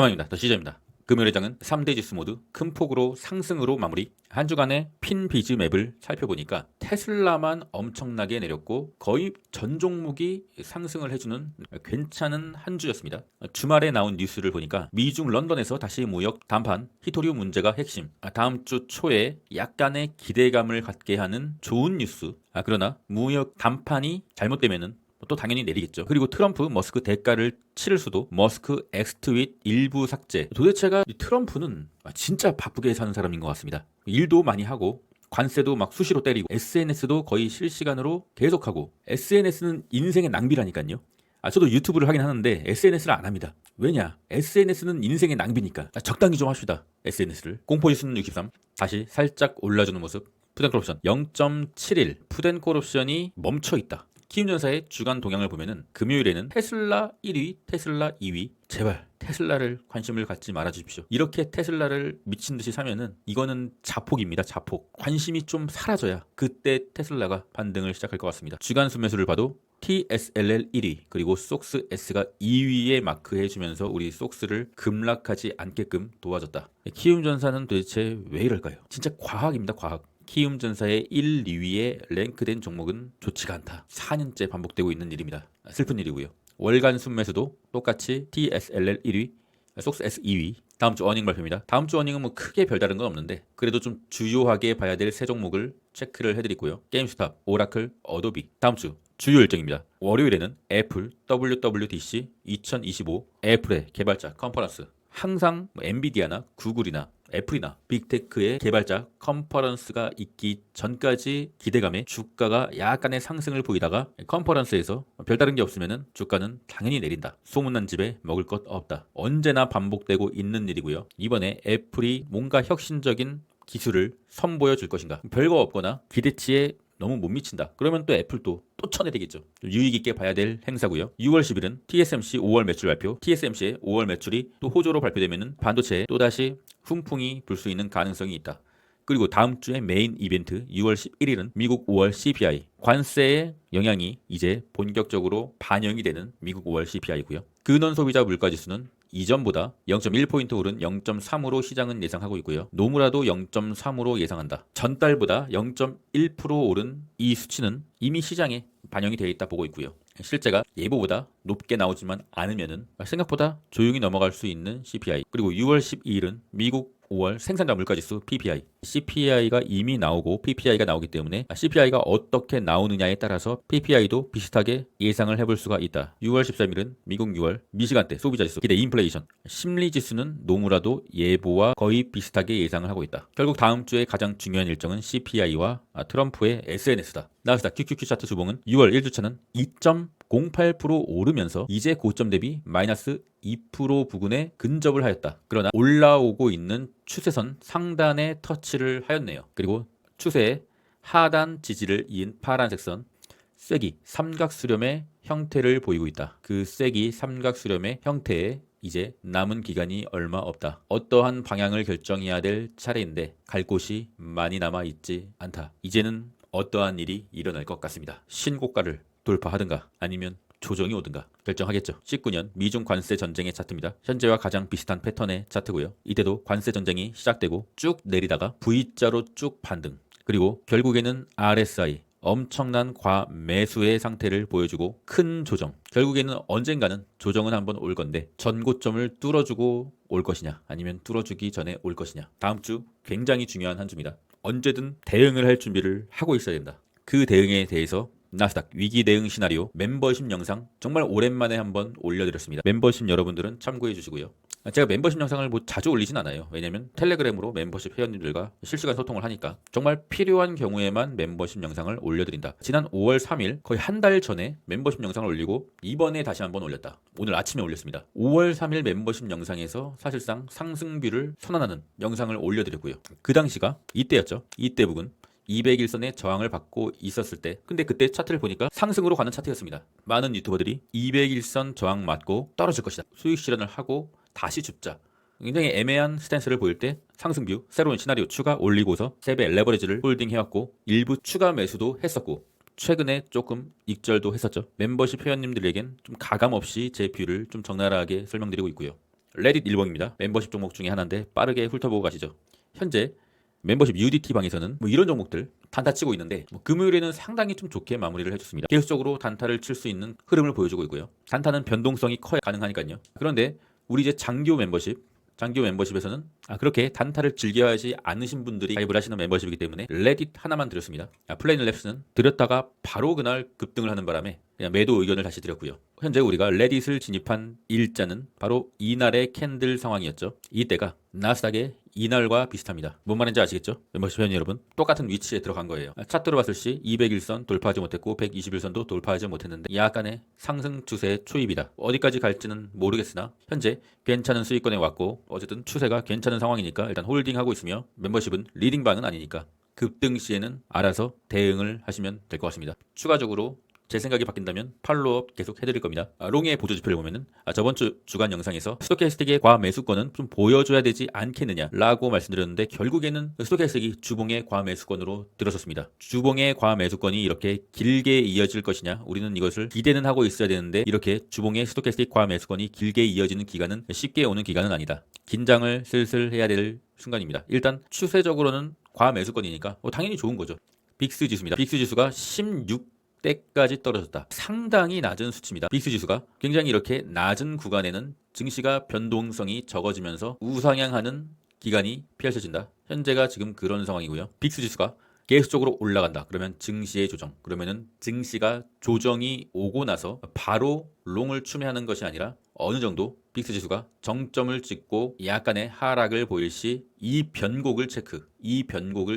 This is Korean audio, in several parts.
3화입니다. 더 시즌입니다. 금요일의 장은 3대 지수 모두 큰 폭으로 상승으로 마무리. 한 주간의 핀비즈 맵을 살펴보니까 테슬라만 엄청나게 내렸고 거의 전 종목이 상승을 해주는 괜찮은 한 주였습니다. 주말에 나온 뉴스를 보니까 미중 런던에서 다시 무역談判, 히토류 문제가 핵심. 다음 주 초에 약간의 기대감을 갖게 하는 좋은 뉴스. 그러나 무역談判이 잘못되면은 또 당연히 내리겠죠. 그리고 트럼프, 머스크 대가를 치를 수도. 머스크 엑스트윗 일부 삭제. 도대체가 이 트럼프는 진짜 바쁘게 사는 사람인 것 같습니다. 일도 많이 하고 관세도 막 수시로 때리고 SNS도 거의 실시간으로 계속하고. SNS는 인생의 낭비라니까요. 저도 유튜브를 하긴 하는데 SNS를 안 합니다. 왜냐? SNS는 인생의 낭비니까. 적당히 좀 합시다. SNS를. 공포지수는 63. 다시 살짝 올라주는 모습. 푸덴콜옵션 0.71. 푸덴콜옵션이 멈춰있다. 키움전사의 주간 동향을 보면은 금요일에는 테슬라 1위, 테슬라 2위. 제발 테슬라를 관심을 갖지 말아주십시오. 이렇게 테슬라를 미친듯이 사면은 이거는 자폭입니다. 자폭. 관심이 좀 사라져야 그때 테슬라가 반등을 시작할 것 같습니다. 주간 순매수를 봐도 TSLL 1위 그리고 속스S가 2위에 마크해주면서 우리 속스를 급락하지 않게끔 도와줬다. 키움전사는 도대체 왜 이럴까요? 진짜 과학입니다. 과학. 키움전사의 1, 2위에 랭크된 종목은 좋지가 않다. 4년째 반복되고 있는 일입니다. 슬픈 일이고요. 월간 순매수도 똑같이 TSLL 1위, 속스S 2위. 다음 주 어닝 발표입니다. 다음 주 어닝은 뭐 크게 별다른 건 없는데 그래도 좀 주요하게 봐야 될 세 종목을 체크를 해드리고요. 게임스탑, 오라클, 어도비. 다음 주 주요 일정입니다. 월요일에는 애플 WWDC 2025 애플의 개발자 컨퍼런스. 항상 엔비디아나 구글이나 애플이나 빅테크의 개발자 컨퍼런스가 있기 전까지 기대감에 주가가 약간의 상승을 보이다가 컨퍼런스에서 별다른 게 없으면 주가는 당연히 내린다. 소문난 집에 먹을 것 없다. 언제나 반복되고 있는 일이고요. 이번에 애플이 뭔가 혁신적인 기술을 선보여 줄 것인가? 별거 없거나 기대치에 너무 못 미친다. 그러면 또 애플도 또 쳐내되겠죠. 유익 있게 봐야 될 행사고요. 6월 10일은 TSMC 5월 매출 발표. TSMC의 5월 매출이 또 호조로 발표되면은 반도체에 또다시 훈풍이 불 수 있는 가능성이 있다. 그리고 다음 주에 메인 이벤트 6월 11일은 미국 5월 CPI. 관세의 영향이 이제 본격적으로 반영이 되는 미국 5월 CPI고요. 근원 소비자 물가지수는 이전보다 0.1포인트 오른 0.3으로 시장은 예상하고 있고요. 노무라도 0.3으로 예상한다. 전달보다 0.1% 오른 이 수치는 이미 시장에 반영이 되어 있다 보고 있고요. 실제가 예보보다 높게 나오지만 않으면은 생각보다 조용히 넘어갈 수 있는 CPI. 그리고 6월 12일은 미국 5월 생산자 물가지수 PPI. CPI가 이미 나오고 PPI가 나오기 때문에 CPI가 어떻게 나오느냐에 따라서 PPI도 비슷하게 예상을 해볼 수가 있다. 6월 13일은 미국 6월 미시간대 소비자지수 기대 인플레이션. 심리지수는 노무라도 예보와 거의 비슷하게 예상을 하고 있다. 결국 다음 주에 가장 중요한 일정은 CPI와 트럼프의 SNS다. 나스닥 QQQ 차트 주봉은 6월 1주차는 2.08% 오르면서 이제 고점 대비 마이너스 2% 부근에 근접을 하였다. 그러나 올라오고 있는 추세선 상단에 터치를 하였네요. 그리고 추세의 하단 지지를 이은 파란색 선 쐐기 삼각수렴의 형태를 보이고 있다. 그 쐐기 삼각수렴의 형태에 이제 남은 기간이 얼마 없다. 어떠한 방향을 결정해야 될 차례인데 갈 곳이 많이 남아 있지 않다. 이제는 어떠한 일이 일어날 것 같습니다. 신고가를 돌파하든가 아니면 조정이 오든가 결정하겠죠. 19년 미중 관세 전쟁의 차트입니다. 현재와 가장 비슷한 패턴의 차트고요. 이때도 관세 전쟁이 시작되고 쭉 내리다가 V자로 쭉 반등. 그리고 결국에는 RSI 엄청난 과매수의 상태를 보여주고 큰 조정. 결국에는 언젠가는 조정은 한번 올 건데 전고점을 뚫어주고 올 것이냐 아니면 뚫어주기 전에 올 것이냐. 다음 주 굉장히 중요한 한 주입니다. 언제든 대응을 할 준비를 하고 있어야 된다. 그 대응에 대해서 나스닥 위기 대응 시나리오 멤버십 영상 정말 오랜만에 한번 올려드렸습니다. 멤버십 여러분들은 참고해 주시고요. 제가 멤버십 영상을 뭐 자주 올리진 않아요. 왜냐면 텔레그램으로 멤버십 회원님들과 실시간 소통을 하니까 정말 필요한 경우에만 멤버십 영상을 올려드린다. 지난 5월 3일 거의 한 달 전에 멤버십 영상을 올리고 이번에 다시 한번 올렸다. 오늘 아침에 올렸습니다. 5월 3일 멤버십 영상에서 사실상 상승비를 선언하는 영상을 올려드렸고요. 그 당시가 이때였죠. 이때 부근 200일선의 저항을 받고 있었을 때 근데 그때 차트를 보니까 상승으로 가는 차트였습니다. 많은 유튜버들이 200일선 저항 맞고 떨어질 것이다. 수익 실현을 하고 다시 줍자. 굉장히 애매한 스탠스를 보일 때 상승뷰, 새로운 시나리오 추가 올리고서 3배 레버리지를 홀딩해왔고 일부 추가 매수도 했었고 최근에 조금 익절도 했었죠. 멤버십 회원님들에겐 좀 가감없이 제 뷰를 좀 적나라하게 설명드리고 있고요. 레딧 일봉입니다. 멤버십 종목 중에 하나인데 빠르게 훑어보고 가시죠. 현재 멤버십 UDT 방에서는 이런 종목들 단타 치고 있는데 금요일에는 상당히 좀 좋게 마무리를 해줬습니다. 계속적으로 단타를 칠 수 있는 흐름을 보여주고 있고요. 단타는 변동성이 커야 가능하니까요. 그런데 우리 이제 장교 멤버십에서는 그렇게 단타를 즐겨하지 않으신 분들이 가입을 하시는 멤버십이기 때문에 레딧 하나만 드렸습니다. 플레인 랩스는 드렸다가 바로 그날 급등을 하는 바람에 그냥 매도 의견을 다시 드렸고요. 현재 우리가 레딧을 진입한 일자는 바로 이날의 캔들 상황이었죠. 이때가 나스닥의 이날과 비슷합니다. 뭔 말인지 아시겠죠? 멤버십 회원 여러분, 똑같은 위치에 들어간 거예요. 차트로 봤을 시 200일선 돌파하지 못했고 121선도 돌파하지 못했는데 약간의 상승 추세의 초입이다. 어디까지 갈지는 모르겠으나 현재 괜찮은 수익권에 왔고 어쨌든 추세가 괜찮은 상황이니까 일단 홀딩하고 있으며 멤버십은 리딩방은 아니니까 급등 시에는 알아서 대응을 하시면 될 것 같습니다. 추가적으로 제 생각이 바뀐다면 팔로우업 계속 해드릴 겁니다. 롱의 보조지표를 보면은 저번 주간 영상에서 스토캐스틱의 과매수권은 좀 보여줘야 되지 않겠느냐라고 말씀드렸는데 결국에는 스토캐스틱이 주봉의 과매수권으로 들어섰습니다. 주봉의 과매수권이 이렇게 길게 이어질 것이냐, 우리는 이것을 기대는 하고 있어야 되는데 이렇게 주봉의 스토캐스틱 과매수권이 길게 이어지는 기간은 쉽게 오는 기간은 아니다. 긴장을 슬슬 해야 될 순간입니다. 일단 추세적으로는 과매수권이니까 당연히 좋은 거죠. 빅스 지수입니다. 빅스 지수가 16대까지 떨어졌다. 상당히 낮은 수치입니다. 빅스 지수가 굉장히 이렇게 낮은 구간에는 증시가 변동성이 적어지면서 우상향하는 기간이 펼쳐진다. 현재가 지금 그런 상황이고요. 빅스 지수가 계속적으로 올라간다. 그러면 증시의 조정. 그러면은 증시가 조정이 오고 나서 바로 롱을 추매하는 것이 아니라 어느 정도 빅스 지수가 정점을 찍고 약간의 하락을 보일 시 이 변곡을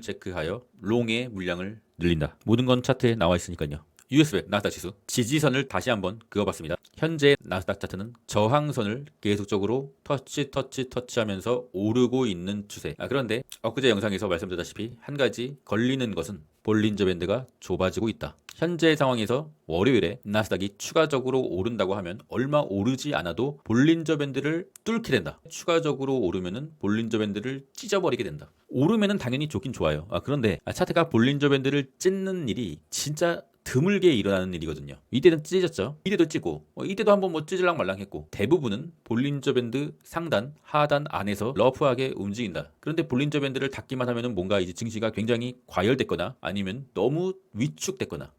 체크하여 롱의 물량을 늘린다. 모든 건 차트에 나와 있으니까요. US500 나스닥 지수 지지선을 다시 한번 그어봤습니다. 현재 나스닥 차트는 저항선을 계속적으로 터치하면서 오르고 있는 추세. 그런데 엊그제 영상에서 말씀드렸다시피 한 가지 걸리는 것은 볼린저 밴드가 좁아지고 있다. 현재 상황에서 월요일에 나스닥이 추가적으로 오른다고 하면 얼마 오르지 않아도 볼린저 밴드를 뚫게 된다. 추가적으로 오르면은 볼린저 밴드를 찢어버리게 된다. 오르면은 당연히 좋긴 좋아요. 그런데 차트가 볼린저 밴드를 찢는 일이 진짜 드물게 일어나는 일이거든요. 이때는 찢었죠. 이때도 찢고 이때도 한번 찢을랑 말랑 했고 대부분은 볼린저 밴드 상단, 하단 안에서 러프하게 움직인다. 그런데 볼린저 밴드를 닫기만 하면은 뭔가 이제 증시가 굉장히 과열됐거나 아니면 너무 위축됐거나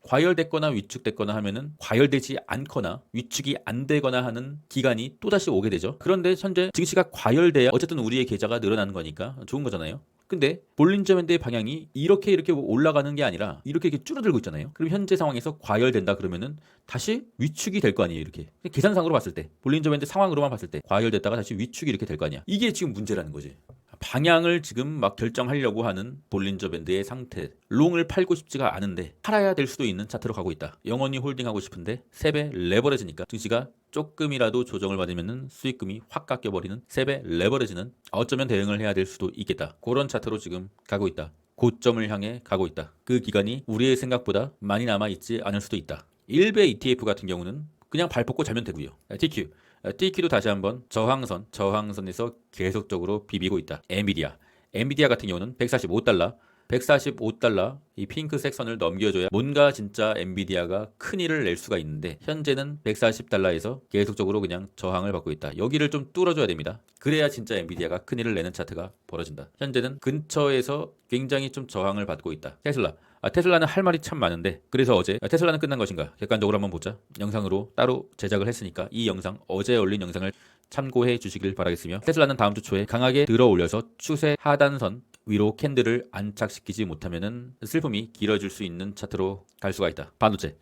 위축됐거나 하면은 과열되지 않거나 위축이 안 되거나 하는 기간이 또다시 오게 되죠. 그런데 현재 증시가 과열돼야 어쨌든 우리의 계좌가 늘어나는 거니까 좋은 거잖아요. 근데 볼린저 밴드의 방향이 이렇게 올라가는 게 아니라 이렇게 줄어들고 있잖아요. 그럼 현재 상황에서 과열된다 그러면은 다시 위축이 될 거 아니에요. 이렇게 계산상으로 봤을 때 볼린저 밴드 상황으로만 봤을 때 과열됐다가 다시 위축이 이렇게 될 거 아니야. 이게 지금 문제라는 거지. 방향을 지금 막 결정하려고 하는 볼린저 밴드의 상태. 롱을 팔고 싶지가 않은데 팔아야 될 수도 있는 차트로 가고 있다. 영원히 홀딩하고 싶은데 3배 레버리지니까 증시가 조금이라도 조정을 받으면 수익금이 확 깎여버리는 3배 레버리지는 어쩌면 대응을 해야 될 수도 있겠다. 그런 차트로 지금 가고 있다. 고점을 향해 가고 있다. 그 기간이 우리의 생각보다 많이 남아있지 않을 수도 있다. 1배 ETF 같은 경우는 그냥 발 뻗고 자면 되고요. TQ도 다시 한번 저항선에서 계속적으로 비비고 있다. 엔비디아 같은 경우는 145달러 이 핑크색 선을 넘겨줘야 뭔가 진짜 엔비디아가 큰일을 낼 수가 있는데 현재는 140달러에서 계속적으로 그냥 저항을 받고 있다. 여기를 좀 뚫어줘야 됩니다. 그래야 진짜 엔비디아가 큰일을 내는 차트가 벌어진다. 현재는 근처에서 굉장히 좀 저항을 받고 있다. 테슬라는 할 말이 참 많은데 그래서 어제 테슬라는 끝난 것인가 객관적으로 한번 보자. 영상으로 따로 제작을 했으니까 이 영상 어제 올린 영상을 참고해 주시길 바라겠으며 테슬라는 다음 주 초에 강하게 들어 올려서 추세 하단선 위로 캔들을 안착시키지 못하면은 슬픔이 길어질 수 있는 차트로 갈 수가 있다. 반도체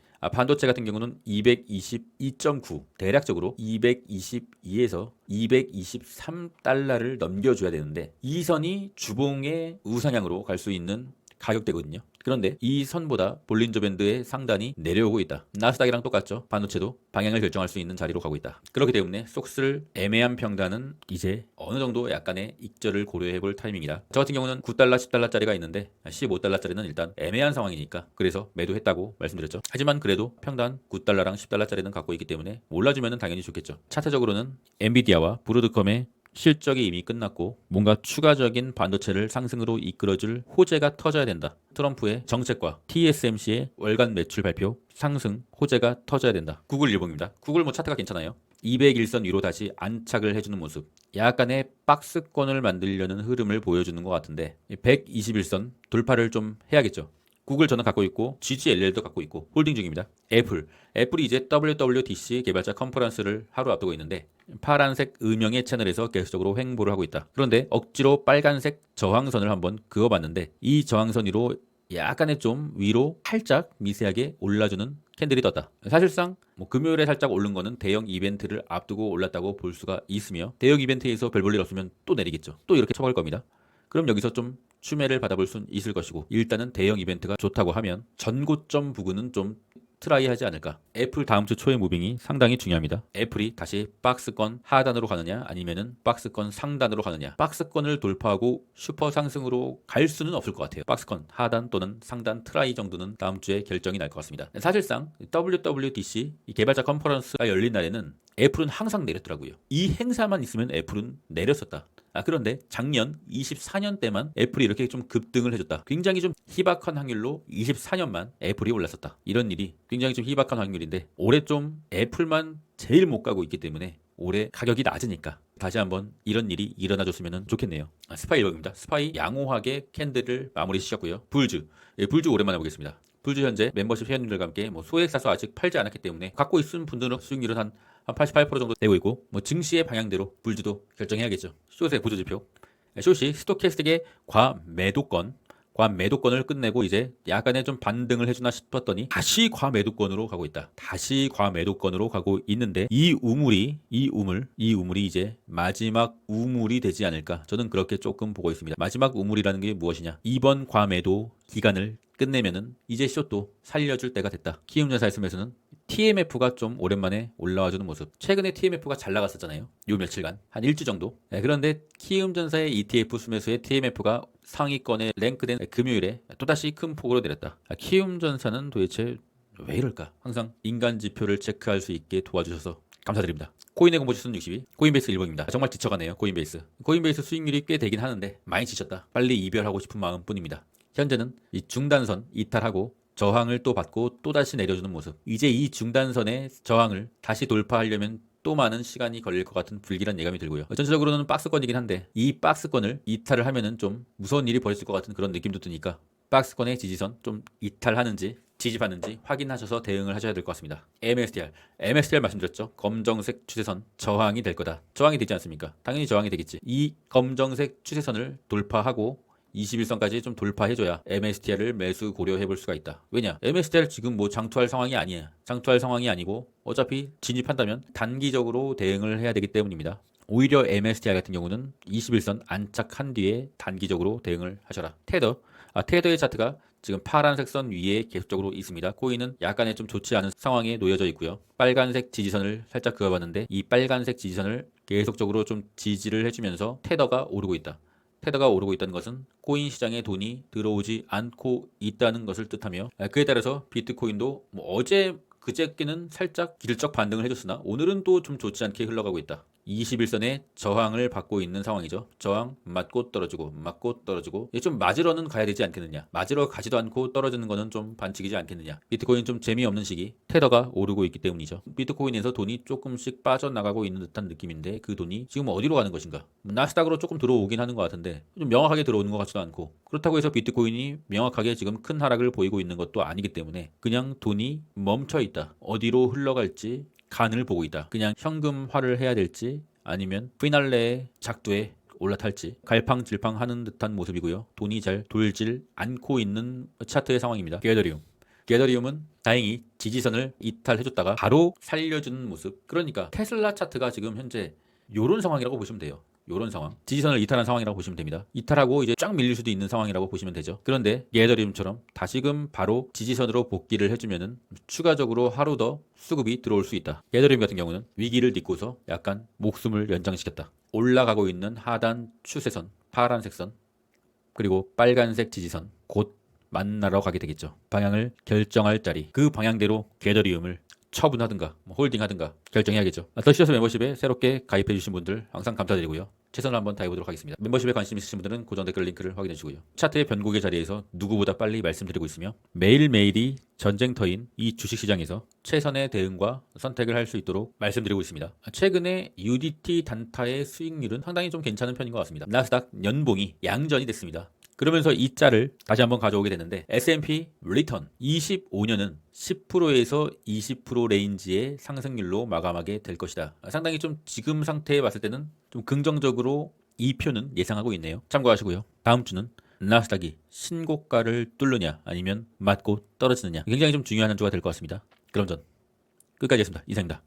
같은 경우는 222.9 대략적으로 222에서 223달러를 넘겨줘야 되는데 이 선이 주봉의 우상향으로 갈 수 있는 가격대거든요. 그런데 이 선보다 볼린저 밴드의 상단이 내려오고 있다. 나스닥이랑 똑같죠. 반도체도 방향을 결정할 수 있는 자리로 가고 있다. 그렇기 때문에 쏙쓸 애매한 평단은 이제 어느 정도 약간의 익절을 고려해 볼 타이밍이다. 저 같은 경우는 9달러, 10달러짜리가 있는데 15달러짜리는 일단 애매한 상황이니까 그래서 매도했다고 말씀드렸죠. 하지만 그래도 평단 9달러랑 10달러짜리는 갖고 있기 때문에 올라주면 당연히 좋겠죠. 차트적으로는 엔비디아와 브로드컴의 실적이 이미 끝났고 뭔가 추가적인 반도체를 상승으로 이끌어줄 호재가 터져야 된다. 트럼프의 정책과 TSMC의 월간 매출 발표 상승 호재가 터져야 된다. 구글 일봉입니다. 구글 차트가 괜찮아요. 201선 위로 다시 안착을 해주는 모습. 약간의 박스권을 만들려는 흐름을 보여주는 것 같은데 121선 돌파를 좀 해야겠죠. 구글 저는 갖고 있고 GGLL도 갖고 있고 홀딩 중입니다. 애플이 이제 WWDC 개발자 컨퍼런스를 하루 앞두고 있는데 파란색 음영의 채널에서 계속적으로 횡보를 하고 있다. 그런데 억지로 빨간색 저항선을 한번 그어봤는데 이 저항선 위로 약간의 좀 위로 살짝 미세하게 올라주는 캔들이 떴다. 사실상 금요일에 살짝 오른 거는 대형 이벤트를 앞두고 올랐다고 볼 수가 있으며 대형 이벤트에서 별 볼 일 없으면 또 내리겠죠. 또 이렇게 쳐갈 겁니다. 그럼 여기서 좀 추매를 받아볼 수는 있을 것이고 일단은 대형 이벤트가 좋다고 하면 전고점 부근은 좀 트라이하지 않을까. 애플 다음 주 초의 무빙이 상당히 중요합니다. 애플이 다시 박스권 하단으로 가느냐 아니면은 박스권 상단으로 가느냐. 박스권을 돌파하고 슈퍼 상승으로 갈 수는 없을 것 같아요. 박스권 하단 또는 상단 트라이 정도는 다음 주에 결정이 날 것 같습니다. 사실상 WWDC 이 개발자 컨퍼런스가 열린 날에는 애플은 항상 내렸더라고요. 이 행사만 있으면 애플은 내렸었다. 그런데 작년 24년 때만 애플이 이렇게 좀 급등을 해줬다. 굉장히 좀 희박한 확률로 24년만 애플이 올랐었다. 이런 일이 굉장히 좀 희박한 확률인데 올해 좀 애플만 제일 못 가고 있기 때문에 올해 가격이 낮으니까 다시 한번 이런 일이 일어나줬으면 좋겠네요. 스파이 1번입니다. 스파이 양호하게 캔들을 마무리 시켰고요. 불주 오랜만에 보겠습니다. 불주 현재 멤버십 회원님들과 함께 소액 사서 아직 팔지 않았기 때문에 갖고 있는 분들은 수익률은 한 88% 정도 되고 있고 증시의 방향대로 불주도 결정해야겠죠. 숏의 보조지표. 숏이 스토캐스틱의 과매도권을 끝내고 이제 약간의 좀 반등을 해주나 싶었더니 다시 과매도권으로 가고 있다. 다시 과매도권으로 가고 있는데 이 우물이 이제 마지막 우물이 되지 않을까. 저는 그렇게 조금 보고 있습니다. 마지막 우물이라는 게 무엇이냐. 이번 과매도 기간을 끝내면은 이제 숏도 살려줄 때가 됐다. 키움전사의 스매수는 TMF가 좀 오랜만에 올라와주는 모습. 최근에 TMF가 잘 나갔었잖아요. 요 며칠간 한 일주 정도. 그런데 키움전사의 ETF 수매수의 TMF가 상위권에 랭크된 금요일에 또다시 큰 폭으로 내렸다. 키움전사는 도대체 왜 이럴까? 항상 인간 지표를 체크할 수 있게 도와주셔서 감사드립니다. 코인의 공보지수는 62, 코인베이스 1번입니다. 정말 지쳐가네요. 코인베이스 수익률이 꽤 되긴 하는데 많이 지쳤다. 빨리 이별하고 싶은 마음뿐입니다. 현재는 이 중단선 이탈하고 저항을 또 받고 또다시 내려주는 모습. 이제 이 중단선의 저항을 다시 돌파하려면 또 많은 시간이 걸릴 것 같은 불길한 예감이 들고요. 전체적으로는 박스권이긴 한데 이 박스권을 이탈을 하면은 좀 무서운 일이 벌어질 것 같은 그런 느낌도 드니까 박스권의 지지선 좀 이탈하는지 지지받는지 확인하셔서 대응을 하셔야 될 것 같습니다. MSTR 말씀드렸죠. 검정색 추세선 저항이 될 거다. 저항이 되지 않습니까? 당연히 저항이 되겠지. 이 검정색 추세선을 돌파하고 21선까지 좀 돌파해줘야 MSTR을 매수 고려해 볼 수가 있다. 왜냐? MSTR 지금 장투할 상황이 아니야. 장투할 상황이 아니고 어차피 진입한다면 단기적으로 대응을 해야 되기 때문입니다. 오히려 MSTR 같은 경우는 21선 안착한 뒤에 단기적으로 대응을 하셔라. 테더의 차트가 지금 파란색 선 위에 계속적으로 있습니다. 코인은 약간의 좀 좋지 않은 상황에 놓여져 있고요. 빨간색 지지선을 살짝 그어봤는데 이 빨간색 지지선을 계속적으로 좀 지지를 해주면서 테더가 오르고 있다. 테더가 오르고 있다는 것은 코인 시장에 돈이 들어오지 않고 있다는 것을 뜻하며 그에 따라서 비트코인도 어제 그저께는 살짝 길적 반등을 해줬으나 오늘은 또 좀 좋지 않게 흘러가고 있다. 21선의 저항을 받고 있는 상황이죠. 저항 맞고 떨어지고 이게 좀 맞으러는 가야 되지 않겠느냐. 맞으러 가지도 않고 떨어지는 거는 좀 반칙이지 않겠느냐. 비트코인 좀 재미없는 시기 테더가 오르고 있기 때문이죠. 비트코인에서 돈이 조금씩 빠져나가고 있는 듯한 느낌인데 그 돈이 지금 어디로 가는 것인가. 나스닥으로 조금 들어오긴 하는 것 같은데 좀 명확하게 들어오는 것 같지도 않고 그렇다고 해서 비트코인이 명확하게 지금 큰 하락을 보이고 있는 것도 아니기 때문에 그냥 돈이 멈춰 있다. 어디로 흘러갈지 간을 보고 있다. 그냥 현금화를 해야 될지 아니면 피날레의 작두에 올라탈지 갈팡질팡 하는 듯한 모습이고요. 돈이 잘 돌질 않고 있는 차트의 상황입니다. 게더리움은 다행히 지지선을 이탈해줬다가 바로 살려주는 모습. 그러니까 테슬라 차트가 지금 현재 이런 상황이라고 보시면 돼요. 이런 상황. 지지선을 이탈한 상황이라고 보시면 됩니다. 이탈하고 이제 쫙 밀릴 수도 있는 상황이라고 보시면 되죠. 그런데 게더리움처럼 다시금 바로 지지선으로 복귀를 해주면은 추가적으로 하루 더 수급이 들어올 수 있다. 게더리움 같은 경우는 위기를 딛고서 약간 목숨을 연장시켰다. 올라가고 있는 하단 추세선, 파란색 선, 그리고 빨간색 지지선 곧 만나러 가게 되겠죠. 방향을 결정할 자리. 그 방향대로 게더리움을 처분하든가 홀딩하든가 결정해야겠죠. 더시어스 멤버십에 새롭게 가입해 주신 분들 항상 감사드리고요. 최선을 한번 다해보도록 하겠습니다. 멤버십에 관심 있으신 분들은 고정 댓글 링크를 확인해 주시고요. 차트의 변곡의 자리에서 누구보다 빨리 말씀드리고 있으며 매일매일이 전쟁터인 이 주식시장에서 최선의 대응과 선택을 할 수 있도록 말씀드리고 있습니다. 최근에 UDT 단타의 수익률은 상당히 좀 괜찮은 편인 것 같습니다. 나스닥 연봉이 양전이 됐습니다. 그러면서 이 짤을 다시 한번 가져오게 됐는데 S&P 리턴 25년은 10%에서 20% 레인지의 상승률로 마감하게 될 것이다. 상당히 좀 지금 상태에 봤을 때는 좀 긍정적으로 이 표는 예상하고 있네요. 참고하시고요. 다음 주는 나스닥이 신고가를 뚫느냐 아니면 맞고 떨어지느냐 굉장히 좀 중요한 한 주가 될 것 같습니다. 그럼 전 끝까지 했습니다. 이상입니다.